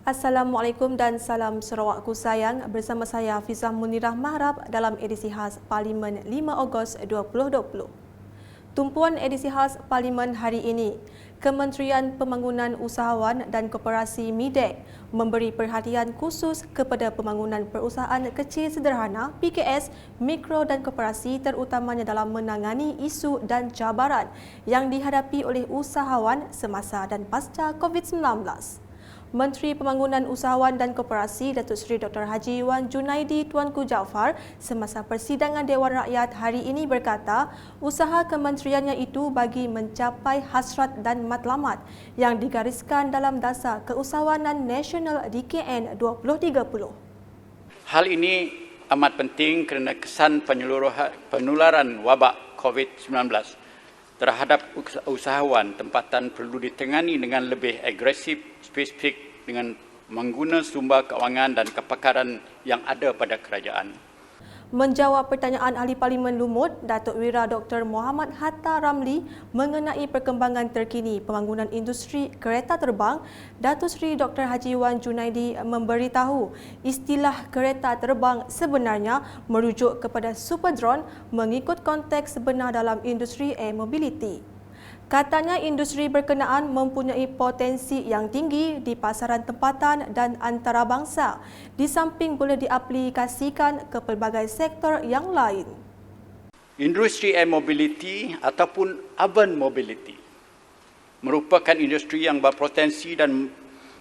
Assalamualaikum dan salam Sarawakku sayang. Bersama saya Hafizah Munirah Mahrab dalam edisi khas Parlimen 5 Ogos 2020. Tumpuan edisi khas Parlimen hari ini, Kementerian Pembangunan Usahawan dan Koperasi MIDEK memberi perhatian khusus kepada pembangunan perusahaan kecil sederhana PKS, mikro dan koperasi terutamanya dalam menangani isu dan cabaran yang dihadapi oleh usahawan semasa dan pasca COVID-19. Menteri Pembangunan Usahawan dan Koperasi Datuk Seri Dr. Haji Wan Junaidi Tuanku Jaafar semasa persidangan Dewan Rakyat hari ini berkata usaha kementeriannya itu bagi mencapai hasrat dan matlamat yang digariskan dalam Dasar Keusahawanan Nasional DKN 2030. Hal ini amat penting kerana kesan penularan wabak COVID-19 terhadap usahawan tempatan perlu ditangani dengan lebih agresif, spesifik dengan mengguna sumber kewangan dan kepakaran yang ada pada kerajaan. Menjawab pertanyaan Ahli Parlimen Lumut, Datuk Wira Dr. Muhammad Hatta Ramli mengenai perkembangan terkini pembangunan industri kereta terbang, Datuk Seri Dr. Haji Wan Junaidi memberitahu istilah kereta terbang sebenarnya merujuk kepada super drone mengikut konteks sebenar dalam industri air mobility. Katanya industri berkenaan mempunyai potensi yang tinggi di pasaran tempatan dan antarabangsa, di samping boleh diaplikasikan ke pelbagai sektor yang lain. Industri air mobility ataupun urban mobility merupakan industri yang berpotensi dan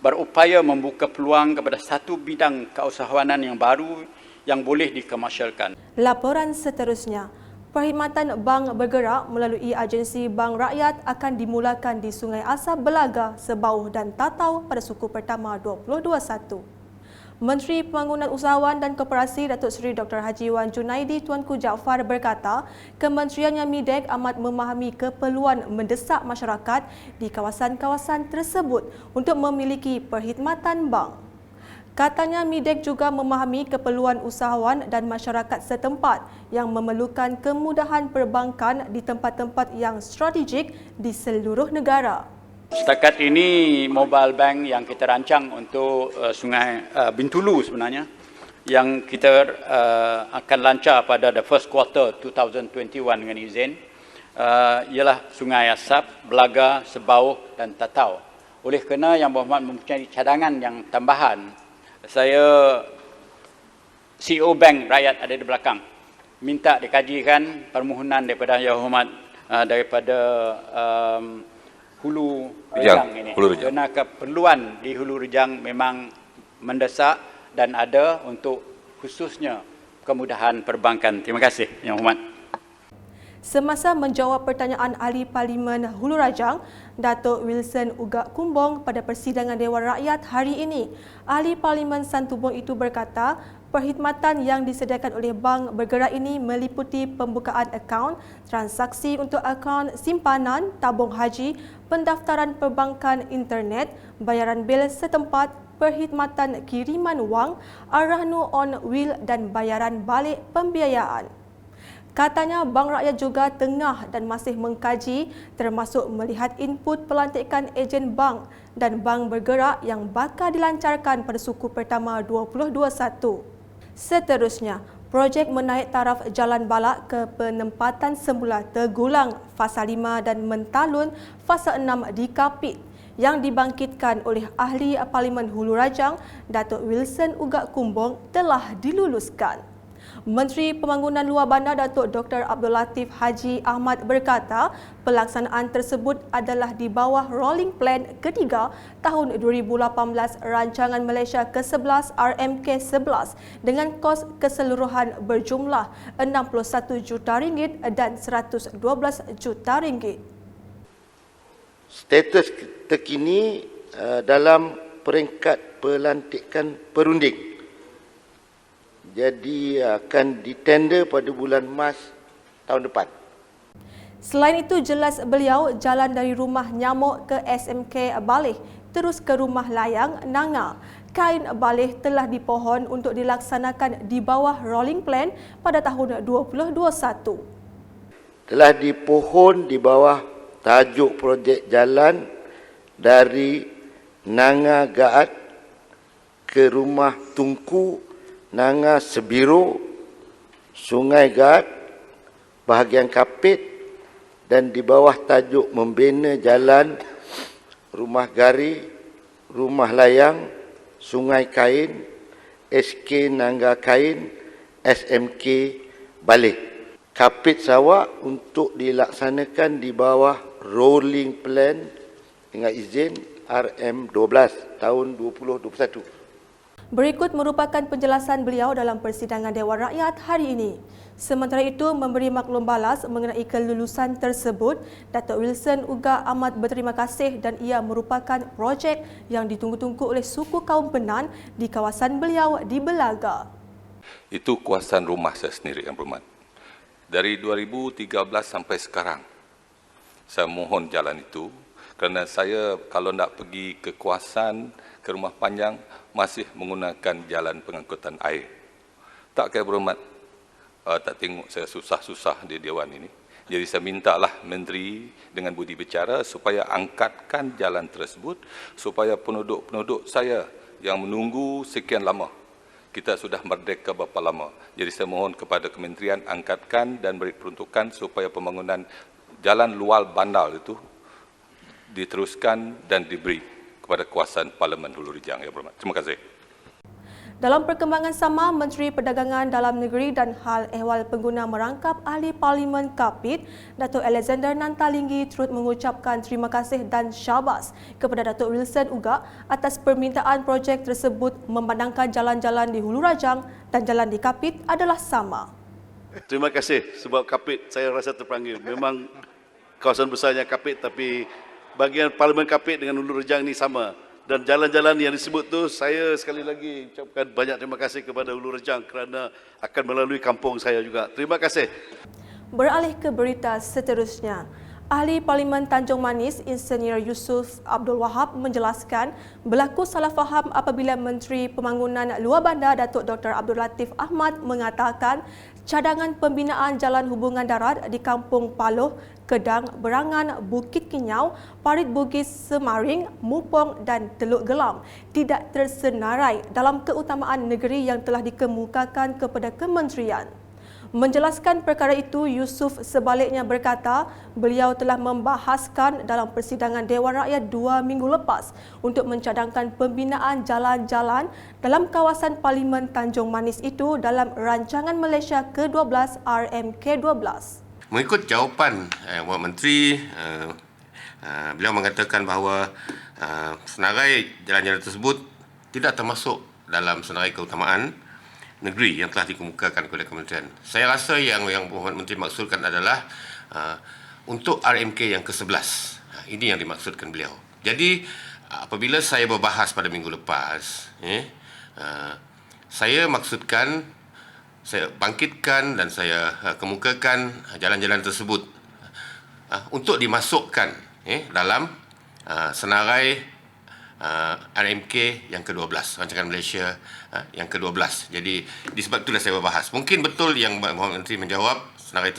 berupaya membuka peluang kepada satu bidang keusahawanan yang baru yang boleh dikomersialkan. Laporan seterusnya, perkhidmatan bank bergerak melalui agensi Bank Rakyat akan dimulakan di Sungai Asap, Belaga, Sebauh dan Tatau pada suku pertama 2021. Menteri Pembangunan Usahawan dan Koperasi Datuk Seri Dr. Haji Wan Junaidi Tuanku Jaafar berkata, kementeriannya MIDEK amat memahami keperluan mendesak masyarakat di kawasan-kawasan tersebut untuk memiliki perkhidmatan bank. Katanya MIDEK juga memahami keperluan usahawan dan masyarakat setempat yang memerlukan kemudahan perbankan di tempat-tempat yang strategik di seluruh negara. Setakat ini mobile bank yang kita rancang untuk Sungai Bintulu sebenarnya yang kita akan lancar pada the first quarter 2021 dengan izin ialah Sungai Asap, Belaga, Sebauh dan Tatau. Oleh kerana Yang Berhormat mempunyai cadangan yang tambahan, saya CEO Bank Rakyat ada di belakang minta dikajikan permohonan daripada Yang Berhormat daripada Hulu Rejang ini. Kerana keperluan di Hulu Rejang memang mendesak dan ada untuk khususnya kemudahan perbankan. Terima kasih Yang Berhormat. Semasa menjawab pertanyaan Ahli Parlimen Hulu Rajang, Datuk Wilson Ugak Kumbong pada persidangan Dewan Rakyat hari ini, Ahli Parlimen Santubong itu berkata, perkhidmatan yang disediakan oleh bank bergerak ini meliputi pembukaan akaun, transaksi untuk akaun simpanan, tabung haji, pendaftaran perbankan internet, bayaran bil setempat, perkhidmatan kiriman wang, arahnu on wheel dan bayaran balik pembiayaan. Katanya Bank Rakyat juga tengah dan masih mengkaji termasuk melihat input pelantikan ejen bank dan bank bergerak yang bakal dilancarkan pada suku pertama 2021. Seterusnya, projek menaik taraf Jalan Balak ke penempatan semula tergulang Fasa 5 dan Mentalun Fasa 6 di Kapit yang dibangkitkan oleh Ahli Parlimen Hulu Rajang, Datuk Wilson Ugak Kumbong telah diluluskan. Menteri Pembangunan Luar Bandar Datuk Dr. Abdul Latif Haji Ahmad berkata, pelaksanaan tersebut adalah di bawah Rolling Plan ketiga tahun 2018 Rancangan Malaysia ke-11 RMK-11 dengan kos keseluruhan berjumlah RM61 juta dan RM112 juta. Status terkini dalam peringkat pelantikan perunding. Jadi akan ditender pada bulan Mac tahun depan. Selain itu, jelas beliau jalan dari rumah Nyamuk ke SMK Baleh terus ke rumah Layang Nanga. Kain Baleh telah dipohon untuk dilaksanakan di bawah Rolling Plan pada tahun 2021. Telah dipohon di bawah tajuk projek jalan dari Nanga Gaat ke Rumah Tungku, Nanga Sebiro, Sungai Gat, bahagian Kapit, dan di bawah tajuk membina jalan Rumah Gari, Rumah Layang, Sungai Kain, SK Nangga Kain, SMK Balik. Kapit Sarawak untuk dilaksanakan di bawah Rolling Plan dengan izin RM12 tahun 2021. Berikut merupakan penjelasan beliau dalam persidangan Dewan Rakyat hari ini. Sementara itu, memberi maklum balas mengenai kelulusan tersebut, Datuk Wilson Uga amat berterima kasih dan ia merupakan projek yang ditunggu-tunggu oleh suku kaum Penan di kawasan beliau di Belaga. Itu kuasaan rumah saya sendiri, Yang Berhormat. Dari 2013 sampai sekarang, saya mohon jalan itu kerana saya kalau nak pergi ke kawasan, ke Rumah Panjang, masih menggunakan jalan pengangkutan air. Tak, Yang Berhormat, tak tengok saya susah-susah di Dewan ini. Jadi saya mintalah Menteri dengan budi bicara supaya angkatkan jalan tersebut, supaya penduduk-penduduk saya yang menunggu sekian lama, kita sudah merdeka berapa lama. Jadi saya mohon kepada Kementerian angkatkan dan beri peruntukan supaya pembangunan jalan luar bandar itu diteruskan dan diberi kepada kawasan Parlimen Hulu Rijang. Ya, Berhormat. Terima kasih. Dalam perkembangan sama, Menteri Perdagangan Dalam Negeri dan Hal Ehwal Pengguna merangkap Ahli Parlimen Kapit, Datuk Alexander Nantalinggi turut mengucapkan terima kasih dan syabas kepada Datuk Wilson Uga atas permintaan projek tersebut memandangkan jalan-jalan di Hulu Rajang dan jalan di Kapit adalah sama. Terima kasih sebab Kapit saya rasa terpanggil. Memang kawasan besarnya Kapit, tapi bahagian Parlimen Kapit dengan Hulu Rejang ni sama. Dan jalan-jalan yang disebut tu, saya sekali lagi ucapkan banyak terima kasih kepada Hulu Rejang kerana akan melalui kampung saya juga. Terima kasih. Beralih ke berita seterusnya. Ahli Parlimen Tanjung Manis, Insinyur Yusof Abdul Wahab menjelaskan berlaku salah faham apabila Menteri Pembangunan Luar Bandar Datuk Dr. Abdul Latif Ahmad mengatakan cadangan pembinaan jalan hubungan darat di Kampung Paloh, Kedang, Berangan, Bukit Kinyau, Parit Bugis, Semaring, Mupong dan Teluk Gelam tidak tersenarai dalam keutamaan negeri yang telah dikemukakan kepada kementerian. Menjelaskan perkara itu, Yusof sebaliknya berkata beliau telah membahaskan dalam persidangan Dewan Rakyat 2 minggu lepas untuk mencadangkan pembinaan jalan-jalan dalam kawasan Parlimen Tanjung Manis itu dalam Rancangan Malaysia ke-12 RMK-12. Mengikut jawapan Wak Menteri, beliau mengatakan bahawa senarai jalan-jalan tersebut tidak termasuk dalam senarai keutamaan negeri yang telah dikemukakan oleh kementerian. Saya rasa yang Puan Menteri maksudkan adalah untuk RMK yang ke-11. Ini yang dimaksudkan beliau. Jadi apabila saya berbahas pada minggu lepas, saya maksudkan, saya bangkitkan dan saya kemukakan jalan-jalan tersebut untuk dimasukkan dalam senarai RMK yang ke-12, Rancangan Malaysia yang ke-12. Jadi disebab itulah saya berbahas. Mungkin betul yang Mohd Menteri menjawab senarai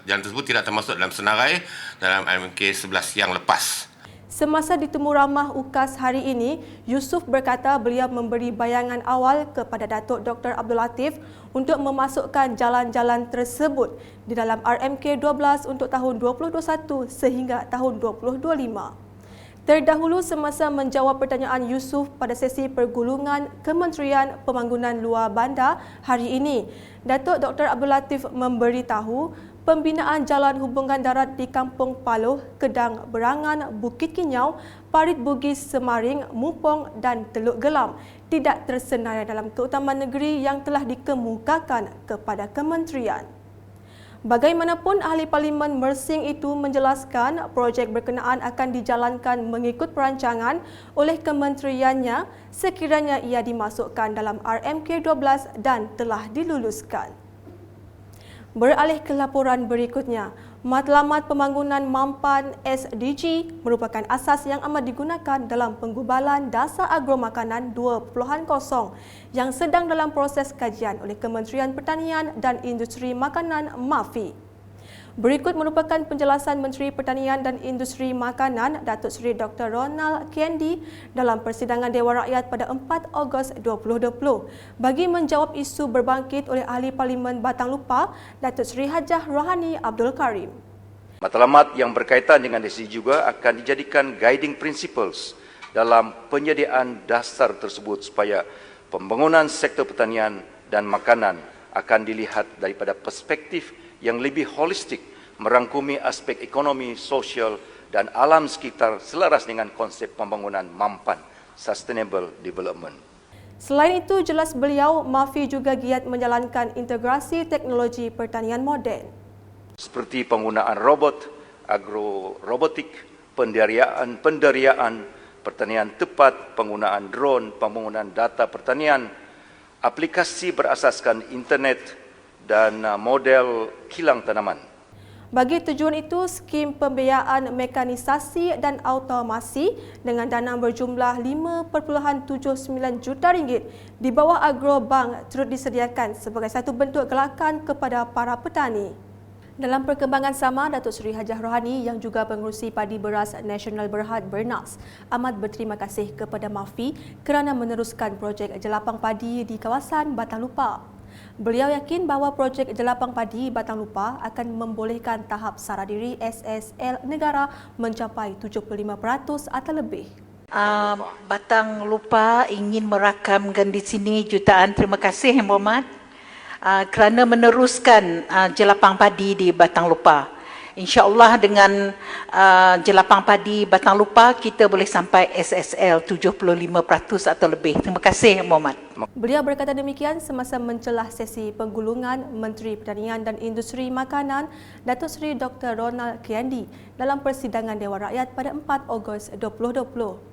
jalan tersebut tidak termasuk dalam senarai dalam RMK 11 yang lepas. Semasa ditemu ramah UKAS hari ini, Yusof berkata beliau memberi bayangan awal kepada Datuk Dr. Abdul Latif untuk memasukkan jalan-jalan tersebut di dalam RMK 12 untuk tahun 2021 sehingga tahun 2025. Terdahulu semasa menjawab pertanyaan Yusof pada sesi pergulungan Kementerian Pembangunan Luar Bandar hari ini, Datuk Dr. Abdul Latif memberitahu pembinaan jalan hubungan darat di Kampung Paloh, Kedang, Berangan, Bukit Kinyau, Parit Bugis, Semaring, Mupong dan Teluk Gelam tidak tersenarai dalam keutamaan negeri yang telah dikemukakan kepada kementerian. Bagaimanapun, Ahli Parlimen Mersing itu menjelaskan projek berkenaan akan dijalankan mengikut perancangan oleh kementeriannya sekiranya ia dimasukkan dalam RMK 12 dan telah diluluskan. Beralih ke laporan berikutnya, Matlamat Pembangunan Mampan SDG merupakan asas yang amat digunakan dalam penggubalan dasar agro makanan 2.0 yang sedang dalam proses kajian oleh Kementerian Pertanian dan Industri Makanan MAFI. Berikut merupakan penjelasan Menteri Pertanian dan Industri Makanan Datuk Seri Dr. Ronald Kendi dalam persidangan Dewan Rakyat pada 4 Ogos 2020 bagi menjawab isu berbangkit oleh Ahli Parlimen Batang Lupa Datuk Seri Hajah Rohani Abdul Karim. Matlamat yang berkaitan dengan DCG juga akan dijadikan guiding principles dalam penyediaan dasar tersebut supaya pembangunan sektor pertanian dan makanan akan dilihat daripada perspektif yang lebih holistik, merangkumi aspek ekonomi, sosial dan alam sekitar selaras dengan konsep pembangunan mampan, sustainable development. Selain itu, jelas beliau, MAFI juga giat menjalankan integrasi teknologi pertanian moden. Seperti penggunaan robot, agrorobotik, penderiaan, pertanian tepat, penggunaan drone, pembangunan data pertanian, aplikasi berasaskan internet dan model kilang tanaman. Bagi tujuan itu, skim pembiayaan mekanisasi dan automasi dengan dana berjumlah RM5.79 juta di bawah Agrobank turut disediakan sebagai satu bentuk gelakan kepada para petani. Dalam perkembangan sama, Datuk Seri Hajah Rohani yang juga pengurusi Padi Beras Nasional Berhad Bernas amat berterima kasih kepada MAFI kerana meneruskan projek jelapang padi di kawasan Batang Lupa. Beliau yakin bahawa projek jelapang padi Batang Lupa akan membolehkan tahap sara diri SSL negara mencapai 75% atau lebih. Batang Lupa ingin merakamkan di sini jutaan terima kasih Yang Berhormat kerana meneruskan jelapang padi di Batang Lupa. InsyaAllah dengan jelapang padi Batang Lupa kita boleh sampai SSL 75% atau lebih. Terima kasih Yang Berhormat. Beliau berkata demikian semasa mencelah sesi penggulungan Menteri Pertanian dan Industri Makanan Datuk Seri Dr. Ronald Kendi dalam persidangan Dewan Rakyat pada 4 Ogos 2020.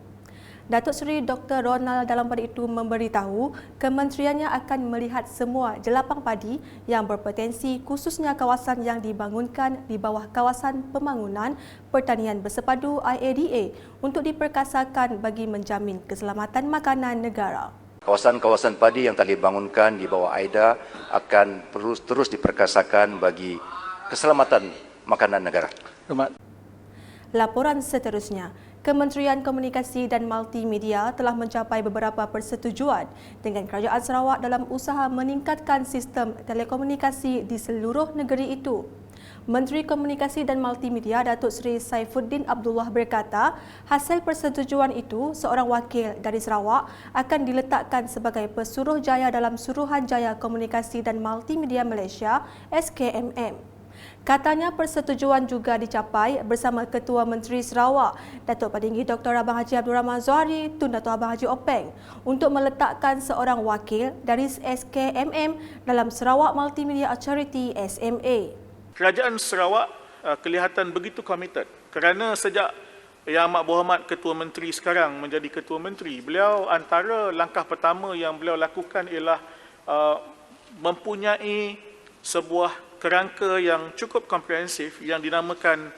Datuk Seri Dr. Ronald dalam pada itu memberitahu kementeriannya akan melihat semua jelapang padi yang berpotensi khususnya kawasan yang dibangunkan di bawah kawasan pembangunan pertanian bersepadu IADA untuk diperkasakan bagi menjamin keselamatan makanan negara. Kawasan-kawasan padi yang telah dibangunkan di bawah AIDA akan terus diperkasakan bagi keselamatan makanan negara. Laporan seterusnya, Kementerian Komunikasi dan Multimedia telah mencapai beberapa persetujuan dengan Kerajaan Sarawak dalam usaha meningkatkan sistem telekomunikasi di seluruh negeri itu. Menteri Komunikasi dan Multimedia Datuk Seri Saifuddin Abdullah berkata, hasil persetujuan itu seorang wakil dari Sarawak akan diletakkan sebagai Pesuruhjaya dalam Suruhanjaya Komunikasi dan Multimedia Malaysia SKMM. Katanya persetujuan juga dicapai bersama Ketua Menteri Sarawak, Datuk Patinggi Dr. Abang Haji Abdul Rahman Zuhari Tun Datuk Abang Haji Openg untuk meletakkan seorang wakil dari SKMM dalam Sarawak Multimedia Authority SMA. Kerajaan Sarawak kelihatan begitu committed kerana sejak Yang Amat Berhormat Ketua Menteri sekarang menjadi Ketua Menteri, beliau antara langkah pertama yang beliau lakukan ialah mempunyai sebuah kerangka yang cukup komprehensif yang dinamakan,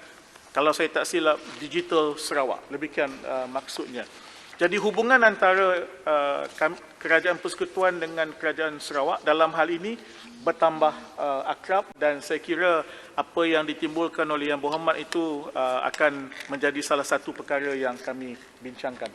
kalau saya tak silap, Digital Sarawak. Demikian maksudnya. Jadi hubungan antara Kerajaan Persekutuan dengan Kerajaan Sarawak dalam hal ini bertambah akrab dan saya kira apa yang ditimbulkan oleh Yang Berhormat itu akan menjadi salah satu perkara yang kami bincangkan.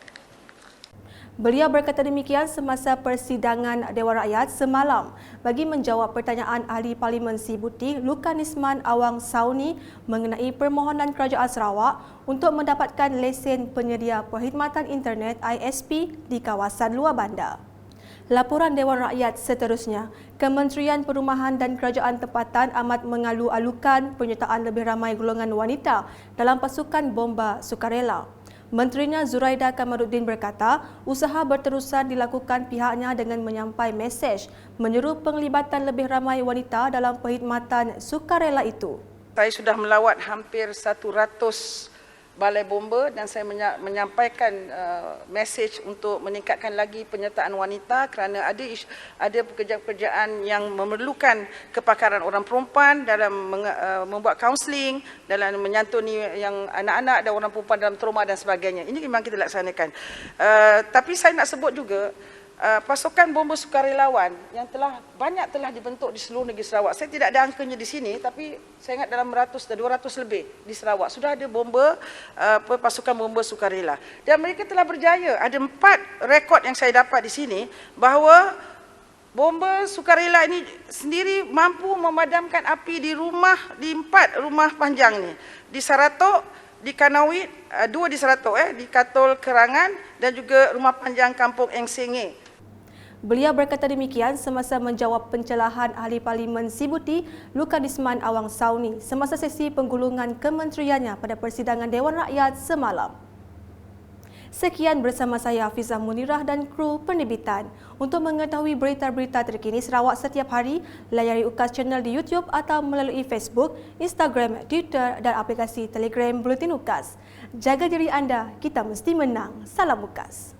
Beliau berkata demikian semasa persidangan Dewan Rakyat semalam bagi menjawab pertanyaan Ahli Parlimen Sibuti Lukanisman Awang Sauni mengenai permohonan Kerajaan Sarawak untuk mendapatkan lesen penyedia perkhidmatan internet ISP di kawasan luar bandar. Laporan Dewan Rakyat seterusnya, Kementerian Perumahan dan Kerajaan Tempatan amat mengalu-alukan penyertaan lebih ramai golongan wanita dalam pasukan bomba sukarela. Menterinya Zuraida Kamaruddin berkata, usaha berterusan dilakukan pihaknya dengan menyampai mesej menyeru penglibatan lebih ramai wanita dalam perkhidmatan sukarela itu. Saya sudah melawat hampir 100 balai bomba dan saya menyampaikan mesej untuk meningkatkan lagi penyertaan wanita kerana ada pekerjaan-pekerjaan yang memerlukan kepakaran orang perempuan dalam membuat kaunseling, dalam menyantuni yang anak-anak dan orang perempuan dalam trauma dan sebagainya. Ini memang kita laksanakan. Tapi saya nak sebut juga pasukan bomba sukarelawan yang banyak telah dibentuk di seluruh negeri Sarawak. Saya tidak ada angkanya di sini, tapi saya ingat dalam 100 dan 200 lebih di Sarawak sudah ada bomba pasukan bomba sukarela. Dan mereka telah berjaya. Ada 4 rekod yang saya dapat di sini bahawa bomba sukarela ini sendiri mampu memadamkan api di 4 rumah panjang ni. Di Saratok, di Kanawit, 2 di Saratok, di Katol Kerangan dan juga rumah panjang Kampung Engsenge. Beliau berkata demikian semasa menjawab pencelahan Ahli Parlimen Sibuti Lukadisman Awang Sauni semasa sesi penggulungan kementeriannya pada persidangan Dewan Rakyat semalam. Sekian bersama saya Hafizah Munirah dan kru penerbitan. Untuk mengetahui berita-berita terkini Sarawak setiap hari, layari UKAS channel di YouTube atau melalui Facebook, Instagram, Twitter dan aplikasi Telegram Buletin UKAS. Jaga diri anda, kita mesti menang. Salam UKAS.